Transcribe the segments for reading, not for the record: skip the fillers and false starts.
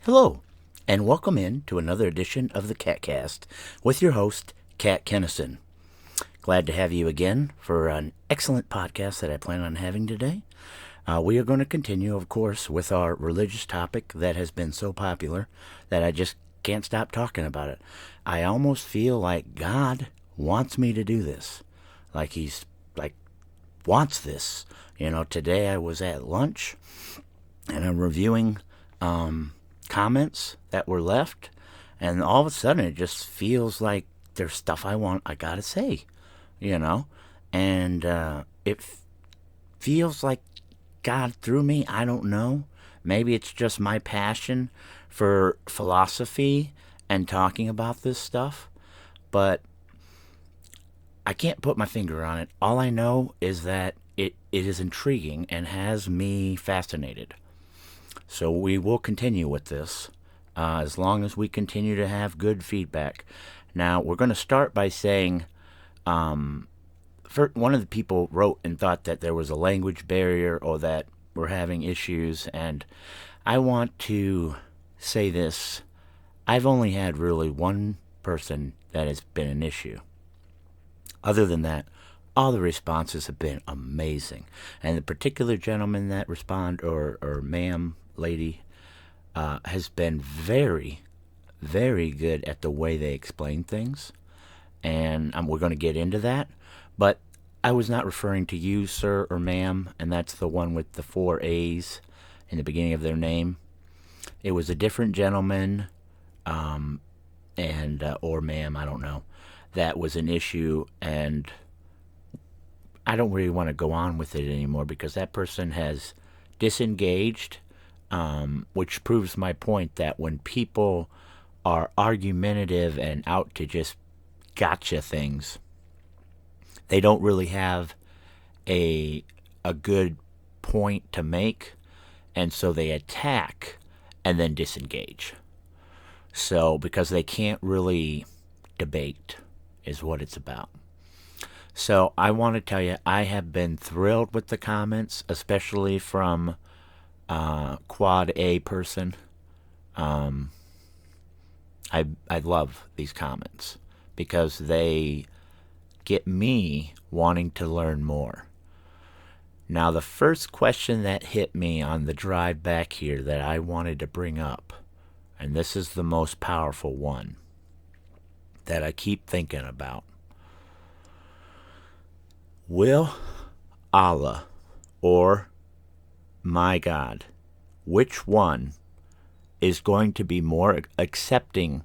Hello, and welcome in to another edition of the CatCast with your host, Kat Kennison. Glad to have you again for an excellent podcast that I plan on having today. We are going to continue, of course, with our religious topic that has been so popular that I just can't stop talking about it. I almost feel like God wants me to do this. Like he's, wants this. Today I was at lunch and I'm reviewing comments that were left, and all of a sudden it just feels like there's stuff I gotta say, and feels like God through me. I don't know. Maybe it's just my passion for philosophy and talking about this stuff, but I can't put my finger on it. All I know is that it is intriguing and has me fascinated. So we will continue with this as long as we continue to have good feedback. Now, we're going to start by saying one of the people wrote and thought that there was a language barrier or that we're having issues. And I want to say this. I've only had really one person that has been an issue. Other than that, all the responses have been amazing. And the particular gentleman that responded, or ma'am, lady, has been very, very good at the way they explain things. And we're going to get into that. But I was not referring to you, sir or ma'am, and that's the one with the 4 A's in the beginning of their name. It was a different gentleman, or ma'am, I don't know, that was an issue, and I don't really want to go on with it anymore because that person has disengaged, which proves my point that when people are argumentative and out to just gotcha things, they don't really have a good point to make, and so they attack and then disengage. So because they can't really debate is what it's about. So I want to tell you, I have been thrilled with the comments, especially from Quad A person. I love these comments because they get me wanting to learn more. Now, the first question that hit me on the drive back here that I wanted to bring up, and this is the most powerful one that I keep thinking about. Will Allah, or my God, which one is going to be more accepting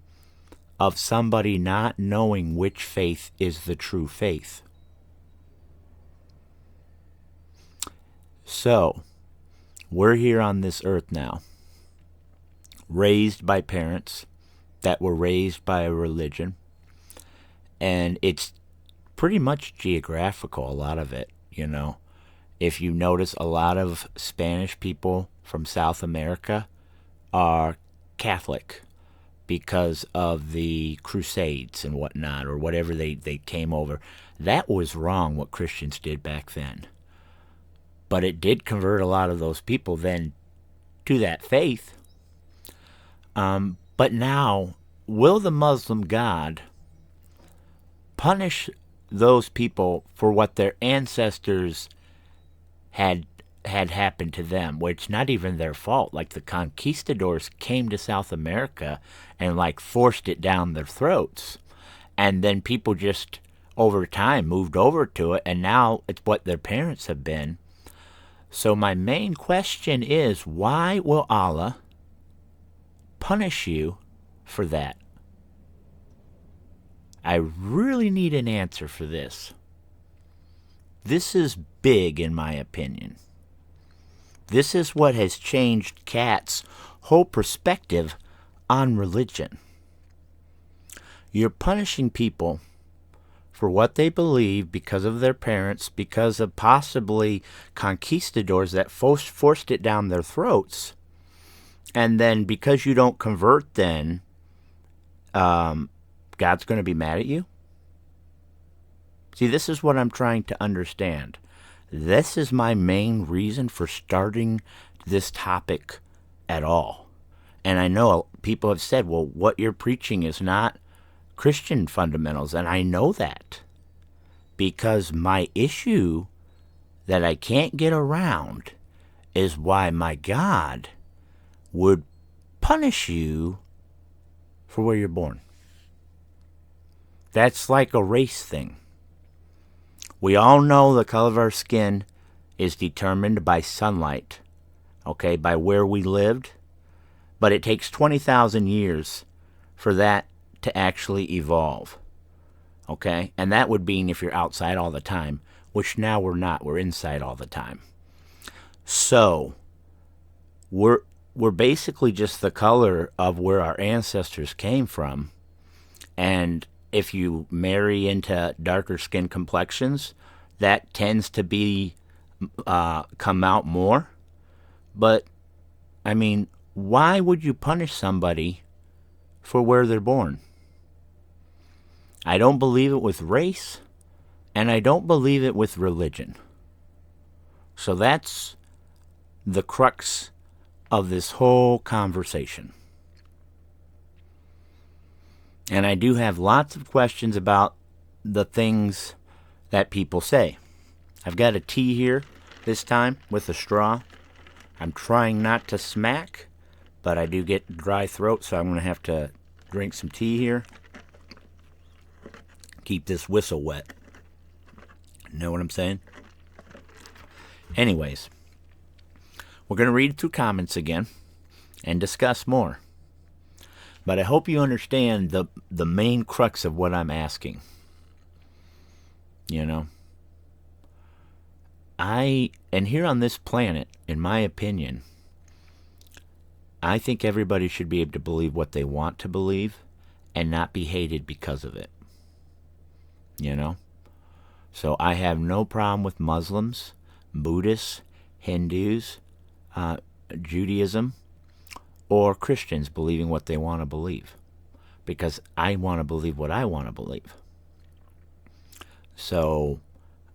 of somebody not knowing which faith is the true faith? So, we're here on this earth now, raised by parents that were raised by a religion, and it's pretty much geographical, a lot of it, If you notice, a lot of Spanish people from South America are Catholic because of the Crusades and whatnot, or whatever they came over. That was wrong, what Christians did back then. But it did convert a lot of those people then to that faith. But now, will the Muslim God punish those people for what their ancestors had happened to them, which not even their fault? Like the conquistadors came to South America and forced it down their throats, and then people just over time moved over to it, and now it's what their parents have been. So my main question is, why will Allah punish you for that? I really need an answer for this. This is big, in my opinion. This is what has changed Kat's whole perspective on religion. You're punishing people for what they believe because of their parents, because of possibly conquistadors that forced it down their throats. And then because you don't convert, then God's going to be mad at you? See, this is what I'm trying to understand. This is my main reason for starting this topic at all. And I know people have said, well, what you're preaching is not Christian fundamentals. And I know that because my issue that I can't get around is why my God would punish you for where you're born. That's like a race thing. We all know the color of our skin is determined by sunlight, okay, by where we lived. But it takes 20,000 years for that to actually evolve, okay? And that would mean if you're outside all the time, which now we're not. We're inside all the time. So we're basically just the color of where our ancestors came from. And if you marry into darker skin complexions, that tends to be come out more. But, I mean, why would you punish somebody for where they're born? I don't believe it with race, and I don't believe it with religion. So that's the crux of this whole conversation. And I do have lots of questions about the things that people say. I've got a tea here this time with a straw. I'm trying not to smack, but I do get dry throat, so I'm going to have to drink some tea here. Keep this whistle wet. Know what I'm saying? Anyways, we're going to read through comments again and discuss more. But I hope you understand the main crux of what I'm asking. You know? And here on this planet, in my opinion, I think everybody should be able to believe what they want to believe and not be hated because of it. You know? So I have no problem with Muslims, Buddhists, Hindus, Judaism, or Christians believing what they want to believe. Because I want to believe what I want to believe. So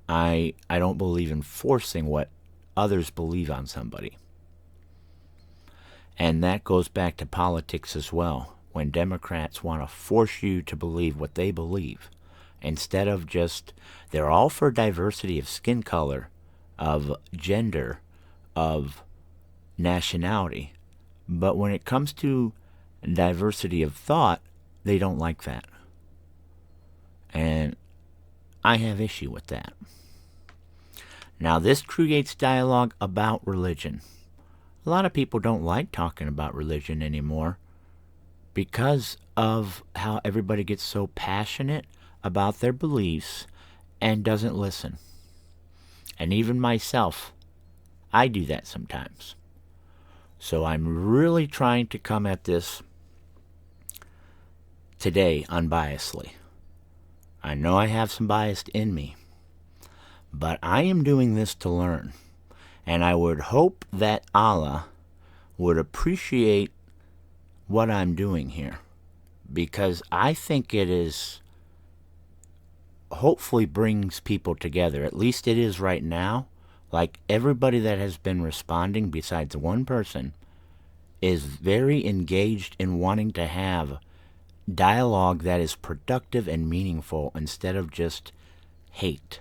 I don't believe in forcing what others believe on somebody. And that goes back to politics as well. When Democrats want to force you to believe what they believe, instead of just, they're all for diversity of skin color, of gender, of nationality. But when it comes to diversity of thought, they don't like that. And I have issue with that. Now, this creates dialogue about religion. A lot of people don't like talking about religion anymore because of how everybody gets so passionate about their beliefs and doesn't listen. And even myself, I do that sometimes. So I'm really trying to come at this today unbiasedly. I know I have some bias in me, but I am doing this to learn. And I would hope that Allah would appreciate what I'm doing here, because I think it is hopefully brings people together. At least it is right now. Like, everybody that has been responding, besides one person, is very engaged in wanting to have dialogue that is productive and meaningful instead of just hate.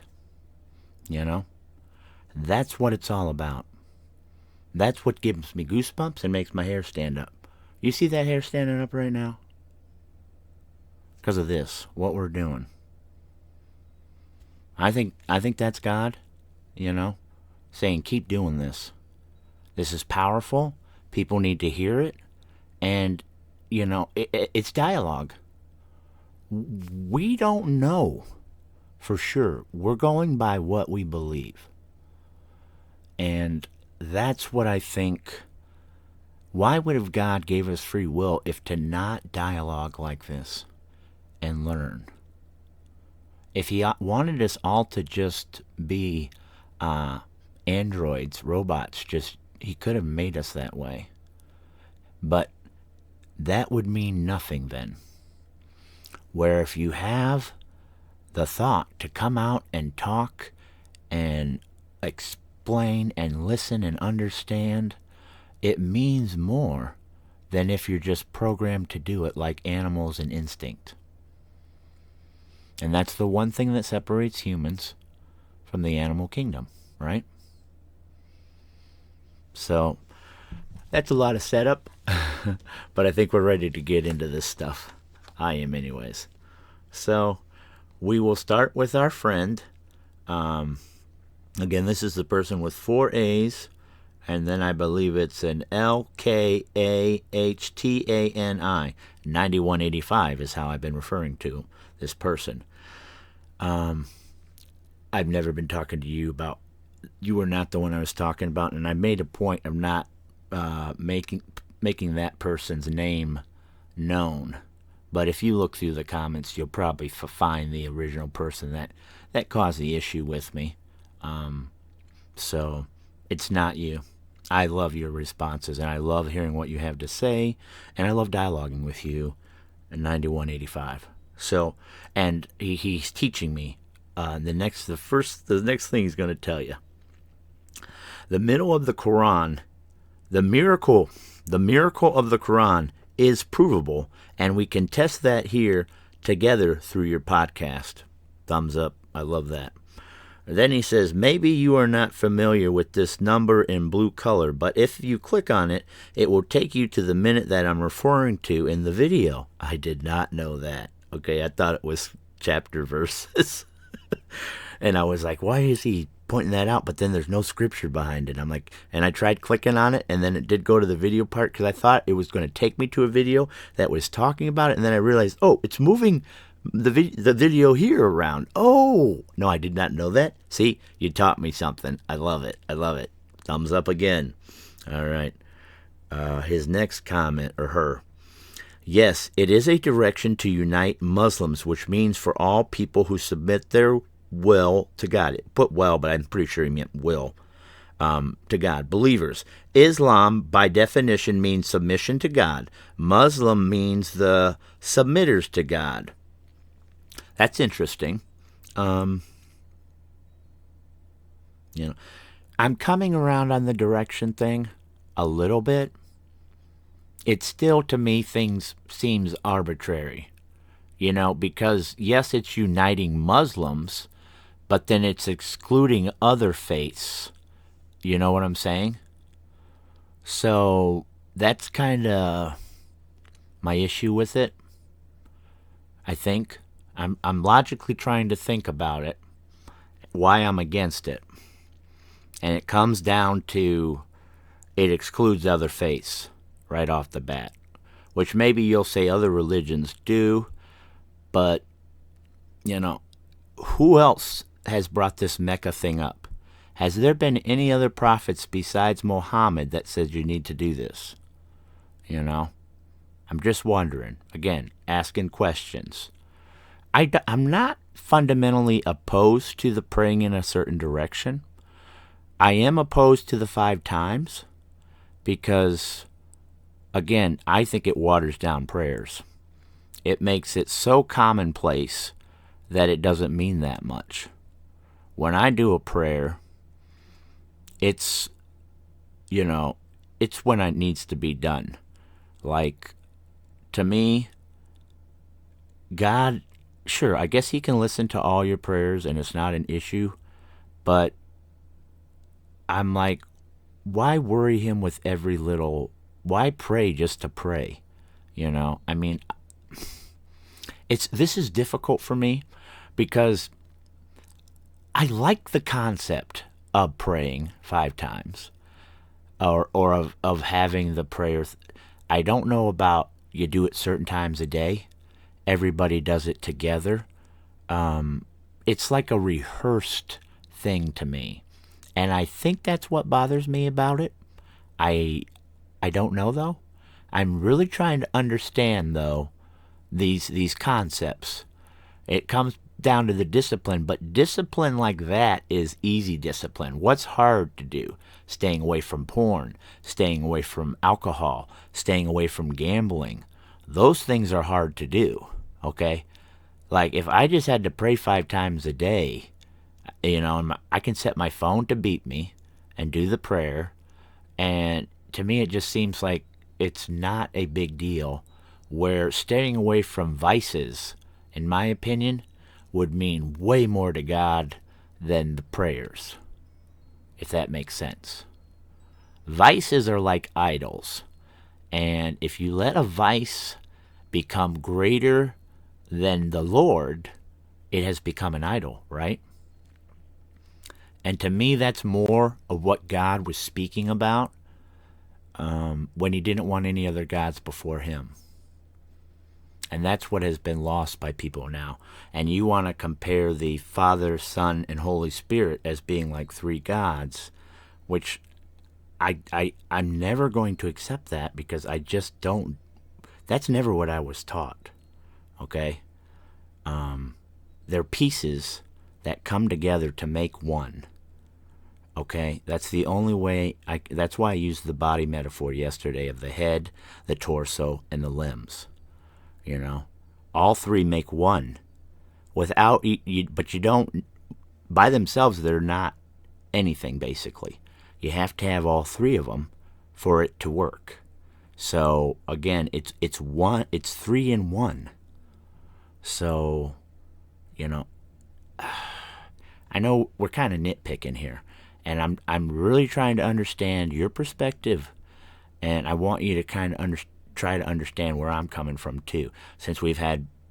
You know? That's what it's all about. That's what gives me goosebumps and makes my hair stand up. You see that hair standing up right now? Because of this, what we're doing. I think that's God, you know, saying keep doing this. This is powerful. People need to hear it. And, you know, it's dialogue. We don't know for sure. We're going by what we believe. And that's what I think. Why would have God gave us free will if to not dialogue like this and learn? If he wanted us all to just be androids, robots, he could have made us that way. But that would mean nothing then. Where if you have the thought to come out and talk and explain and listen and understand, it means more than if you're just programmed to do it like animals and instinct. And that's the one thing that separates humans from the animal kingdom, right? So that's a lot of setup, but I think we're ready to get into this stuff. I am anyways. So we will start with our friend. Again, this is the person with 4 A's, and then I believe it's an LKAHTANI. 9185 is how I've been referring to this person. I've never been talking to you about, you were not the one I was talking about, and I made a point of not making that person's name known. But if you look through the comments, you'll probably find the original person that caused the issue with me. So it's not you. I love your responses, and I love hearing what you have to say, and I love dialoguing with you in 9185. So, and he's teaching me. The next thing he's going to tell you. The middle of the Quran, the miracle of the Quran is provable, and we can test that here together through your podcast. Thumbs up. I love that. Then he says, maybe you are not familiar with this number in blue color, but if you click on it, it will take you to the minute that I'm referring to in the video. I did not know that. Okay, I thought it was chapter verses. And I was like, why is he pointing that out? But then there's no scripture behind it. I'm like, and I tried clicking on it, and then it did go to the video part because I thought it was going to take me to a video that was talking about it. And then I realized, oh, it's moving the video here around. Oh, no, I did not know that. See, you taught me something. I love it. I love it. Thumbs up again. All right. His next comment, or her. Yes, it is a direction to unite Muslims, which means for all people who submit their will to God. It put well, but I'm pretty sure he meant will to God. Believers. Islam, by definition, means submission to God. Muslim means the submitters to God. That's interesting. I'm coming around on the direction thing a little bit. It still, to me, seems arbitrary, because yes, it's uniting Muslims, but then it's excluding other faiths. You know what I'm saying? So that's kind of my issue with it. I think I'm logically trying to think about it, why I'm against it, and it comes down to it excludes other faiths right off the bat, which maybe you'll say other religions do, but who else has brought this Mecca thing up? Has there been any other prophets besides Muhammad that said you need to do this? I'm just wondering. Again, asking questions. I'm not fundamentally opposed to the praying in a certain direction. I am opposed to the 5 times because, again, I think it waters down prayers. It makes it so commonplace that it doesn't mean that much. When I do a prayer, it's when it needs to be done. Like, to me, God, sure, I guess he can listen to all your prayers and it's not an issue, but I'm like, why worry him with every little, why pray just to pray? I mean, this is difficult for me because I like the concept of praying 5 times or of having the prayer. I don't know about you do it certain times a day. Everybody does it together. It's like a rehearsed thing to me. And I think that's what bothers me about it. I don't know, though. I'm really trying to understand, though, these concepts. It comes down to the discipline, but discipline like that is easy discipline. What's hard to do? Staying away from porn, staying away from alcohol, staying away from gambling. Those things are hard to do, okay? Like, if I just had to pray 5 times a day, I can set my phone to beep me and do the prayer, and to me it just seems like it's not a big deal, where staying away from vices, in my opinion, would mean way more to God than the prayers, if that makes sense. Vices are like idols, and if you let a vice become greater than the Lord, it has become an idol, right? And to me, that's more of what God was speaking about when he didn't want any other gods before him. And that's what has been lost by people now. And you want to compare the Father, Son, and Holy Spirit as being like three gods, which I'm never going to accept that, because I just don't. That's never what I was taught. Okay? They're pieces that come together to make one. Okay? That's the only way. That's why I used the body metaphor yesterday of the head, the torso, and the limbs. You know, all three make one. Without but you don't, by themselves, they're not anything, basically. You have to have all three of them for it to work. So again, it's one. It's three in one. So, you know, I know we're kind of nitpicking here, and I'm really trying to understand your perspective, and I want you to kind of try to understand where I'm coming from too. Since we've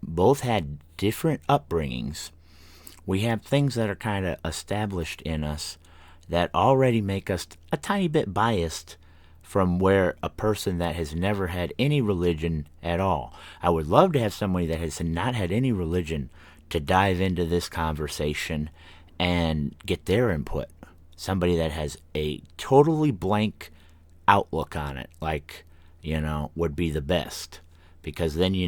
both had different upbringings, we have things that are kind of established in us that already make us a tiny bit biased from where a person that has never had any religion at all. I would love to have somebody that has not had any religion to dive into this conversation and get their input. Somebody that has a totally blank outlook on it, like, would be the best, because then they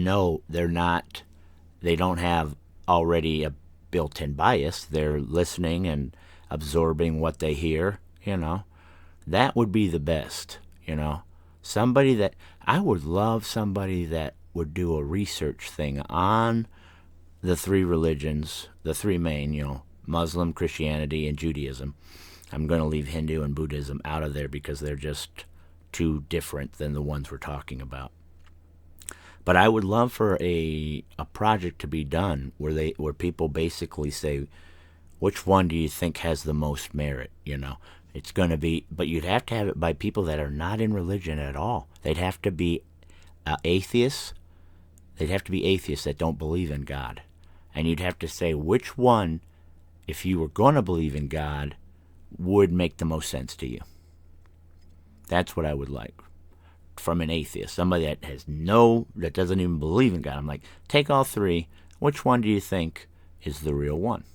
don't have already a built-in bias. They're listening and absorbing what they hear. That would be the best. I would love somebody that would do a research thing on the three religions, the three main, Muslim, Christianity, and Judaism. I'm going to leave Hindu and Buddhism out of there because they're just too different than the ones we're talking about. But I would love for a project to be done where people basically say, which one do you think has the most merit? It's going to be, but you'd have to have it by people that are not in religion at all. They'd have to be atheists. They'd have to be atheists that don't believe in God. And you'd have to say which one, if you were going to believe in God, would make the most sense to you. That's what I would like from an atheist, somebody that doesn't even believe in God. I'm like, take all three. Which one do you think is the real one?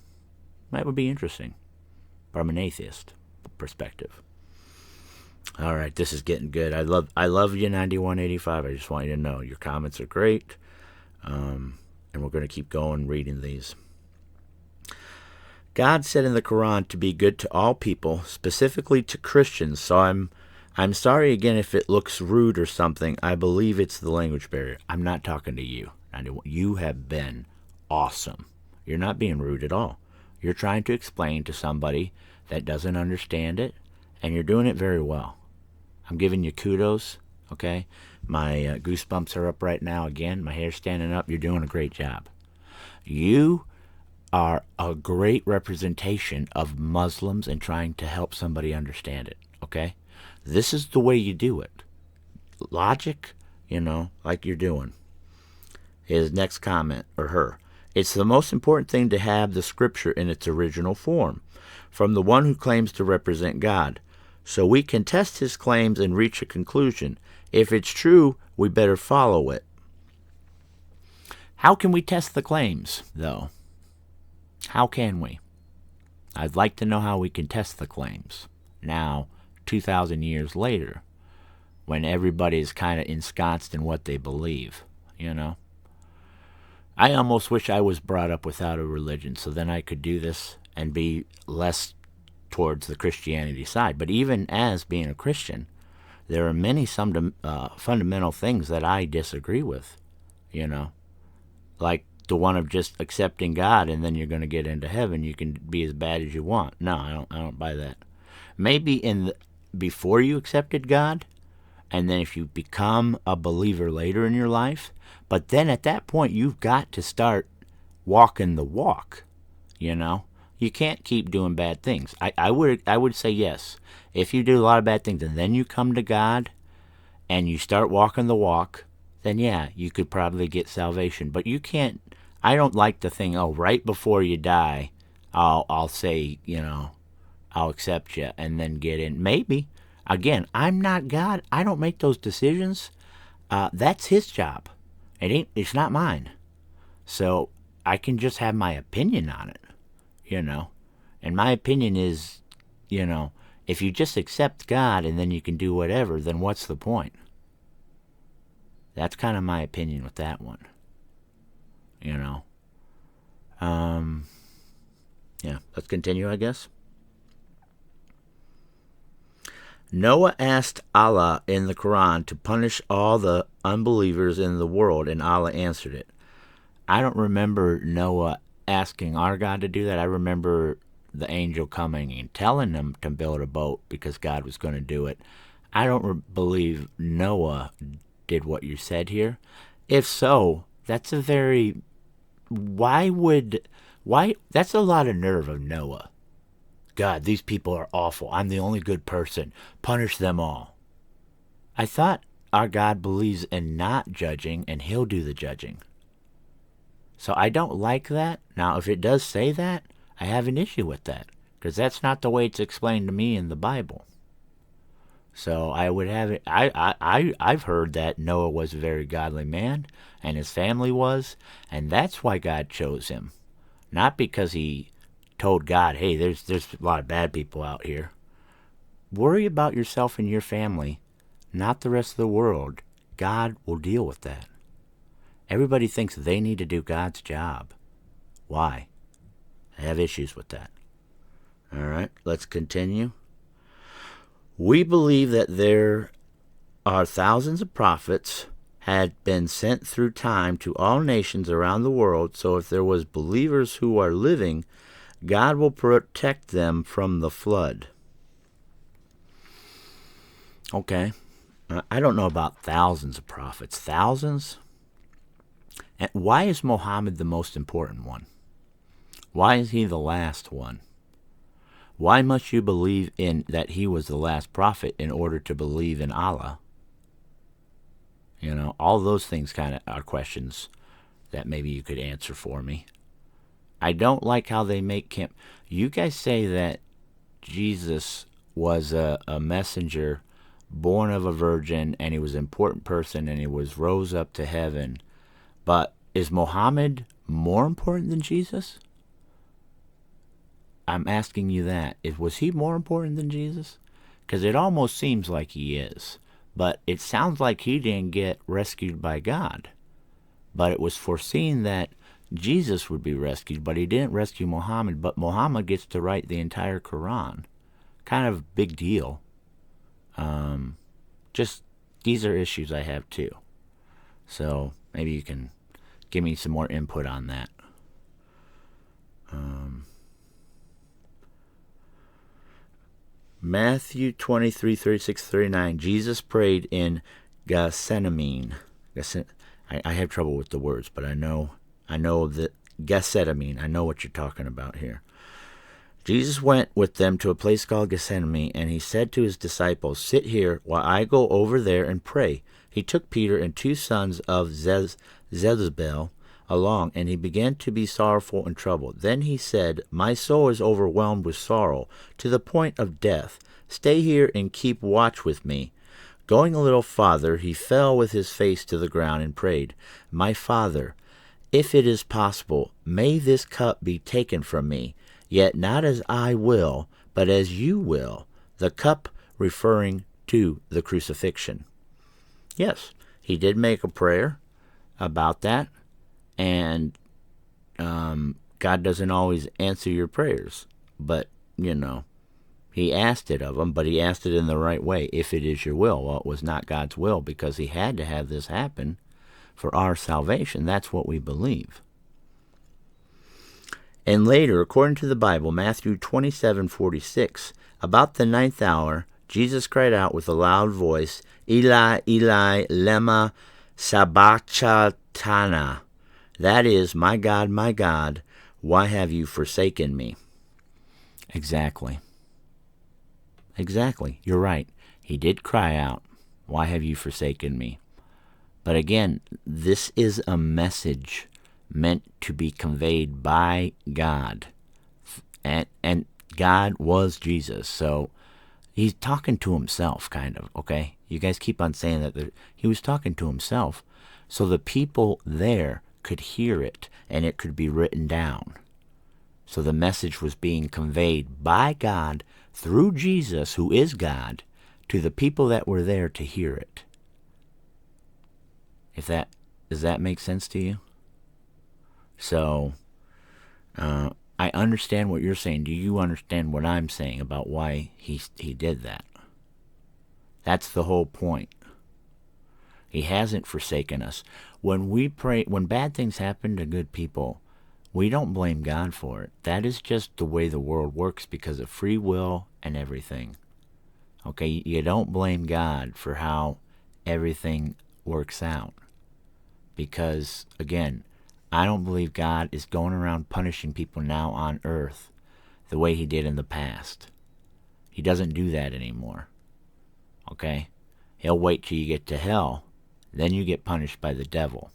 That would be interesting from an atheist perspective. All right, this is getting good. I love you, 9185. I just want you to know your comments are great, and we're going to keep going reading these. God said in the Quran to be good to all people, specifically to Christians. So I'm sorry again if it looks rude or something. I believe it's the language barrier. I'm not talking to you. You have been awesome. You're not being rude at all. You're trying to explain to somebody that doesn't understand it, and you're doing it very well. I'm giving you kudos, okay? My goosebumps are up right now again. My hair's standing up. You're doing a great job. You are a great representation of Muslims and trying to help somebody understand it, okay? This is the way you do it. Logic, like you're doing. His next comment, or her. It's the most important thing to have the scripture in its original form, from the one who claims to represent God, so we can test his claims and reach a conclusion. If it's true, we better follow it. How can we test the claims, though? How can we? I'd like to know how we can test the claims. Now, 2,000 years later, when everybody's kind of ensconced in what they believe, I almost wish I was brought up without a religion, so then I could do this and be less towards the Christianity side. But even as being a Christian, there are many fundamental things that I disagree with, like the one of just accepting God and then you're going to get into heaven. You can be as bad as you want. No, I don't buy that. Maybe before you accepted God, And then if you become a believer later in your life, but then at that point, you've got to start walking the walk, you know? You can't keep doing bad things. I would say yes. If you do a lot of bad things and then you come to God and you start walking the walk, then yeah, you could probably get salvation. But you can't. I don't like the thing. Oh, right before you die, I'll say, I'll accept you and then get in. Maybe. Again, I'm not God. I don't make those decisions. That's His job. It's not mine. So I can just have my opinion on it. And my opinion is, if you just accept God and then you can do whatever, then what's the point? That's kind of my opinion with that one. Yeah, let's continue, I guess. Noah asked Allah in the Quran to punish all the unbelievers in the world, and Allah answered it. I don't remember Noah asking our God to do that. I remember the angel coming and telling him to build a boat because God was going to do it. I don't believe Noah did what you said here. If so, that's a very... Why? That's a lot of nerve of Noah. God, these people are awful. I'm the only good person. Punish them all. I thought our God believes in not judging, and He'll do the judging. So I don't like that. Now, if it does say that, I have an issue with that, because that's not the way it's explained to me in the Bible. So I would have it. I've heard that Noah was a very godly man, and his family was, and that's why God chose him, not because he told God, "Hey, there's a lot of bad people out here." Worry about yourself and your family, not the rest of the world. God will deal with that. Everybody thinks they need to do God's job. Why? I have issues with that. All right, let's continue. We believe that there are thousands of prophets had been sent through time to all nations around the world, so if there was believers who are living, God will protect them from the flood. Okay, I don't know about thousands of prophets. Thousands? And why is Muhammad the most important one? Why is he the last one? Why must you believe in that he was the last prophet in order to believe in Allah? All those things kind of are questions that maybe you could answer for me. I don't like how they make him... You guys say that Jesus was a messenger born of a virgin, and he was an important person, and he was rose up to heaven. But is Muhammad more important than Jesus? I'm asking you that. Was he more important than Jesus? Because it almost seems like he is. But it sounds like he didn't get rescued by God. But it was foreseen that Jesus would be rescued, but he didn't rescue Muhammad. But Muhammad gets to write the entire Quran. Kind of big deal. Just, these are issues I have too. So maybe you can give me some more input on that. Matthew 23:36-39. Jesus prayed in Gethsemane. I have trouble with the words, but I know that Gethsemane. I know what you're talking about here. Jesus went with them to a place called Gethsemane, and he said to his disciples, "Sit here while I go over there and pray." He took Peter and two sons of Zebedee along, and he began to be sorrowful and troubled. Then he said, "My soul is overwhelmed with sorrow to the point of death. Stay here and keep watch with me." Going a little farther, he fell with his face to the ground and prayed, "My Father, if it is possible, may this cup be taken from me, yet not as I will, but as you will." The cup referring to the crucifixion. Yes, he did make a prayer about that. And God doesn't always answer your prayers. But, he asked it of him, but he asked it in the right way. If it is your will. Well, it was not God's will, because he had to have this happen for our salvation. That's what we believe. And later, according to the Bible, Matthew 27:46, about the 9th hour, Jesus cried out with a loud voice, Eli, Eli, lema sabachthani. That is, my God, why have you forsaken me? Exactly. You're right. He did cry out, why have you forsaken me? But again, this is a message meant to be conveyed by God. And God was Jesus. So he's talking to himself, kind of, okay? You guys keep on saying that he was talking to himself. So the people there could hear it, and it could be written down. So the message was being conveyed by God through Jesus, who is God, to the people that were there to hear it. Does that make sense to you? So, I understand what you're saying. Do you understand what I'm saying about why he did that? That's the whole point. He hasn't forsaken us. When we pray, when bad things happen to good people, we don't blame God for it. That is just the way the world works because of free will and everything. Okay, you don't blame God for how everything works out. Because, again, I don't believe God is going around punishing people now on earth the way he did in the past. He doesn't do that anymore. Okay? He'll wait till you get to hell. Then you get punished by the devil,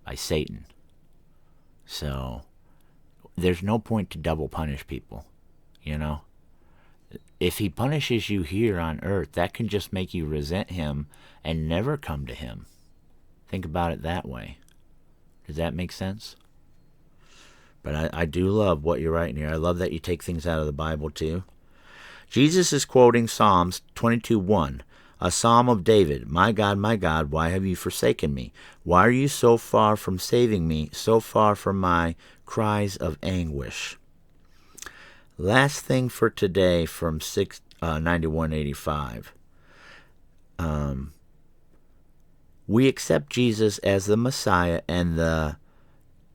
by Satan. So, there's no point to double punish people, you know? If he punishes you here on earth, that can just make you resent him and never come to him. Think about it that way. Does that make sense? But I do love what you're writing here. I love that you take things out of the Bible too. Jesus is quoting Psalms 22:1, a psalm of David. My God, why have you forsaken me? Why are you so far from saving me, so far from my cries of anguish? Last thing for today from 9185. We accept Jesus as the Messiah, and the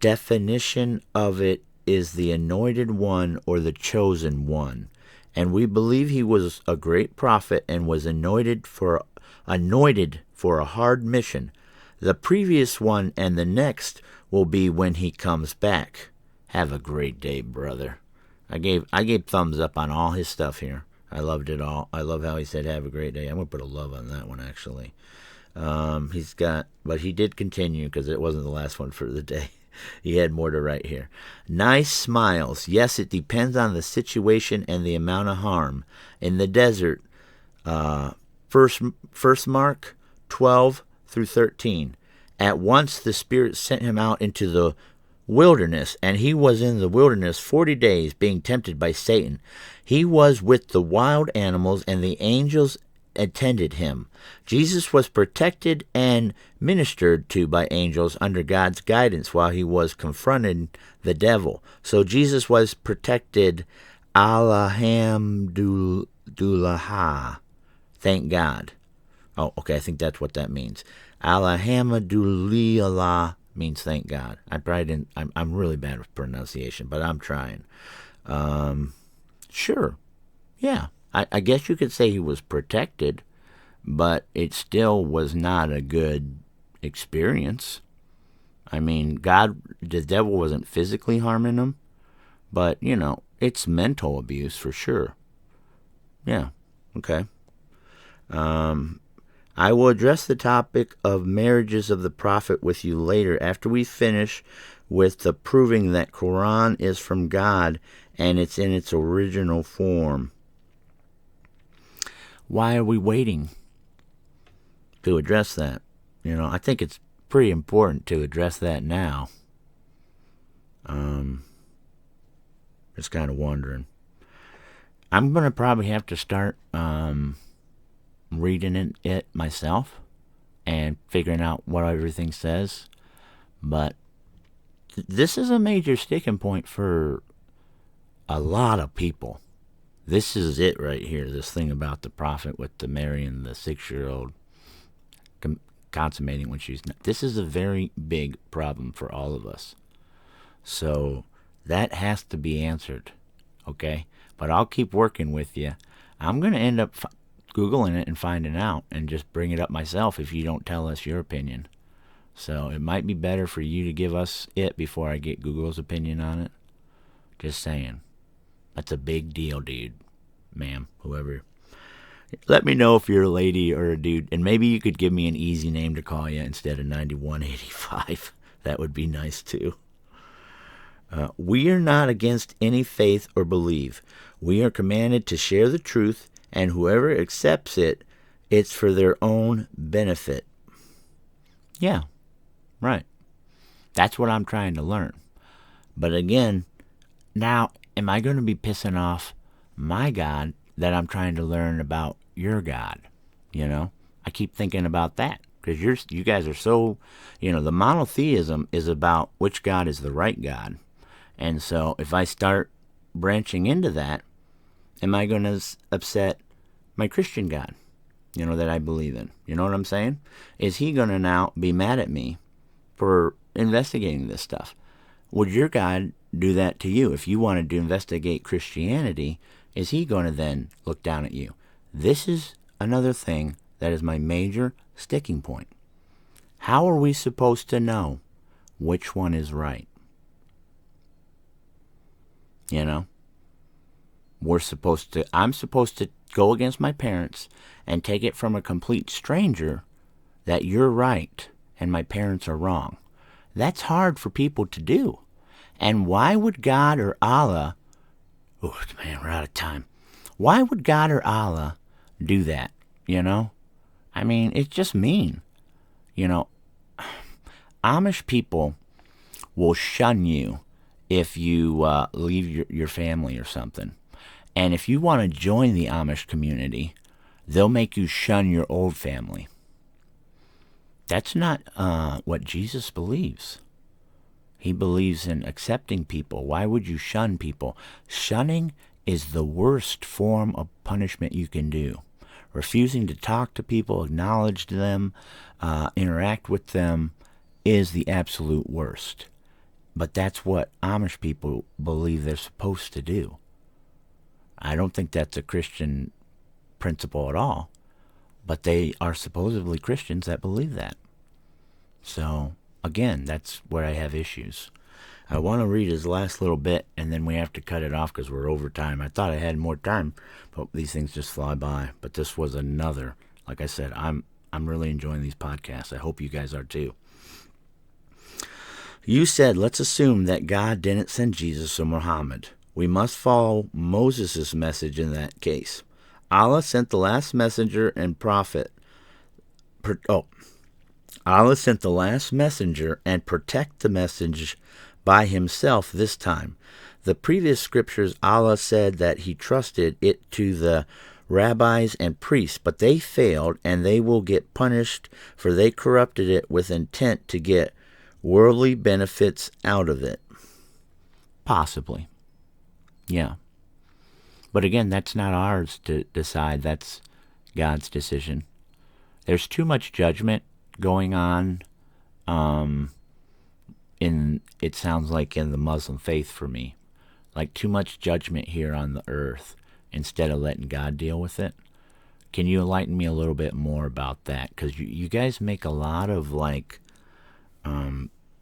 definition of it is the anointed one or the chosen one. And we believe he was a great prophet and was anointed for a hard mission. The previous one and the next will be when he comes back. Have a great day, brother. I gave thumbs up on all his stuff here. I loved it all. I love how he said have a great day. I'm going to put a love on that one, actually. But he did continue because it wasn't the last one for the day. He had more to write here. Nice smiles. Yes, it depends on the situation and the amount of harm. In the desert, first Mark 12 through 13. At once the Spirit sent him out into the wilderness, and he was in the wilderness 40 days, being tempted by Satan. He was with the wild animals, and the angels attended him. Jesus was protected and ministered to by angels under God's guidance while he was confronting the devil. So Jesus was protected. Alhamdulillah. Thank God. Oh, okay, I think that's what that means. Alhamdulillah means thank God. I'm really bad with pronunciation, but I'm trying. Sure. Yeah. I guess you could say he was protected, but it still was not a good experience. I mean, the devil wasn't physically harming him, but, it's mental abuse for sure. Yeah, okay. I will address the topic of marriages of the prophet with you later after we finish with the proving that Quran is from God and it's in its original form. Why are we waiting to address that? I think it's pretty important to address that now. Just kind of wondering. I'm going to probably have to start reading it myself and figuring out what everything says. But this is a major sticking point for a lot of people. This is it right here, this thing about the prophet with the marrying the 6-year-old consummating when she's not. This is a very big problem for all of us. So that has to be answered, okay? But I'll keep working with you. I'm going to end up Googling it and finding out and just bring it up myself if you don't tell us your opinion. So it might be better for you to give us it before I get Google's opinion on it. Just saying. That's a big deal, dude. Ma'am, whoever. Let me know if you're a lady or a dude, and maybe you could give me an easy name to call you instead of 9185. That would be nice too. We are not against any faith or belief. We are commanded to share the truth, and whoever accepts it, it's for their own benefit. Yeah, right. That's what I'm trying to learn. But again, now, am I going to be pissing off my God that I'm trying to learn about your God? You know, I keep thinking about that because you guys are so, the monotheism is about which God is the right God. And so if I start branching into that, am I going to upset my Christian God, that I believe in? You know what I'm saying? Is he going to now be mad at me for investigating this stuff? Would your God do that to you? If you wanted to investigate Christianity, is he going to then look down at you? This is another thing that is my major sticking point. How are we supposed to know which one is right? I'm supposed to go against my parents and take it from a complete stranger that you're right and my parents are wrong. That's hard for people to do. And why would God or Allah, oh man, we're out of time. Why would God or Allah do that? I mean, it's just mean. Amish people will shun you if you leave your family or something. And if you want to join the Amish community, they'll make you shun your old family. That's not what Jesus believes. He believes in accepting people. Why would you shun people? Shunning is the worst form of punishment you can do. Refusing to talk to people, acknowledge them, interact with them is the absolute worst. But that's what Amish people believe they're supposed to do. I don't think that's a Christian principle at all, but they are supposedly Christians that believe that. So, again, that's where I have issues. I want to read his last little bit, and then we have to cut it off because we're over time. I thought I had more time, but these things just fly by. But this was another. Like I said, I'm really enjoying these podcasts. I hope you guys are too. You said, let's assume that God didn't send Jesus or Muhammad. We must follow Moses' message in that case. Allah sent the last messenger and prophet. Allah sent the last messenger and protect the message by himself this time. The previous scriptures, Allah said that he trusted it to the rabbis and priests, but they failed and they will get punished for they corrupted it with intent to get worldly benefits out of it. Possibly. Yeah. But again, that's not ours to decide. That's God's decision. There's too much judgment going on it sounds like in the Muslim faith for me. Like too much judgment here on the earth instead of letting God deal with it. Can you enlighten me a little bit more about that? Because you guys make a lot of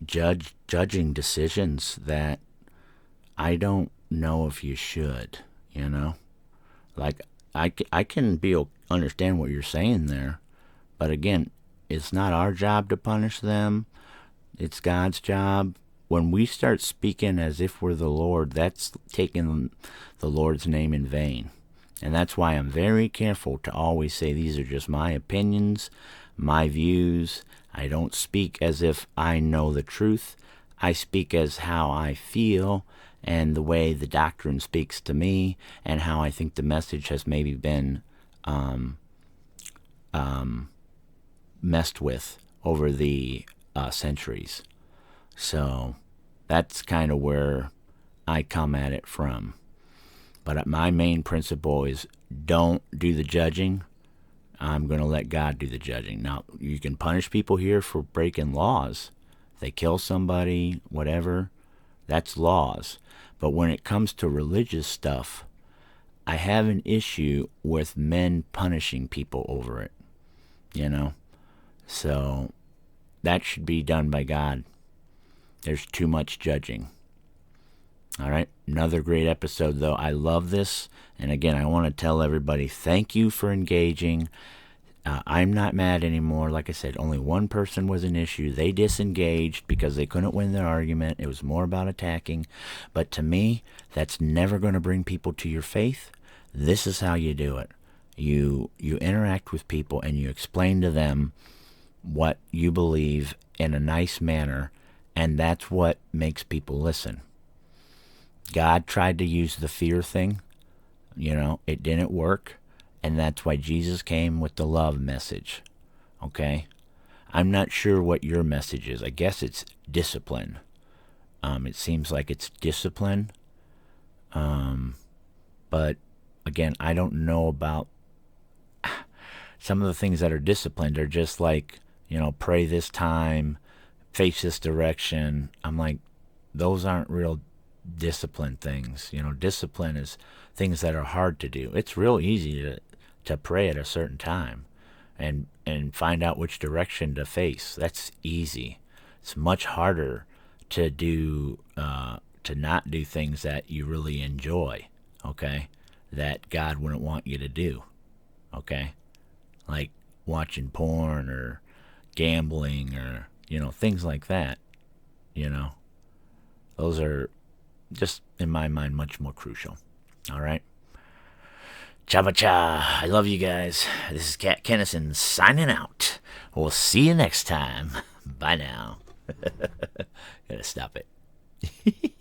judging decisions that I don't know if you should, Like I can understand what you're saying there, but again, it's not our job to punish them. It's God's job. When we start speaking as if we're the Lord, that's taking the Lord's name in vain. And that's why I'm very careful to always say these are just my opinions, my views. I don't speak as if I know the truth. I speak as how I feel and the way the doctrine speaks to me and how I think the message has maybe been messed with over the centuries. So that's kind of where I come at it from. But my main principle is don't do the judging. I'm going to let God do the judging. Now, you can punish people here for breaking laws. They kill somebody, whatever, that's laws. But when it comes to religious stuff, I have an issue with men punishing people over it, you know? So that should be done by God. There's too much judging. All right, another great episode, though. I love this. And again, I want to tell everybody thank you for engaging. I'm not mad anymore. Like I said, only one person was an issue. They disengaged because they couldn't win their argument. It was more about attacking. But to me, that's never going to bring people to your faith. This is how you do it. You interact with people and you explain to them what you believe in a nice manner, and that's what makes people listen. God tried to use the fear thing. It didn't work. And that's why Jesus came with the love message. Okay? I'm not sure what your message is. I guess it's discipline. It seems like it's discipline. But again, I don't know about some of the things that are disciplined are just like, pray this time, face this direction. I'm like, those aren't real discipline things. Discipline is things that are hard to do. It's real easy to pray at a certain time and find out which direction to face. That's easy. It's much harder to do to not do things that you really enjoy, okay, that God wouldn't want you to do, okay, like watching porn or gambling or things like that. Those are just, in my mind, much more crucial. All right. Cha-ba-cha. I love you guys. This is Kat Kennison signing out. We'll see you next time. Bye now. Gotta stop it.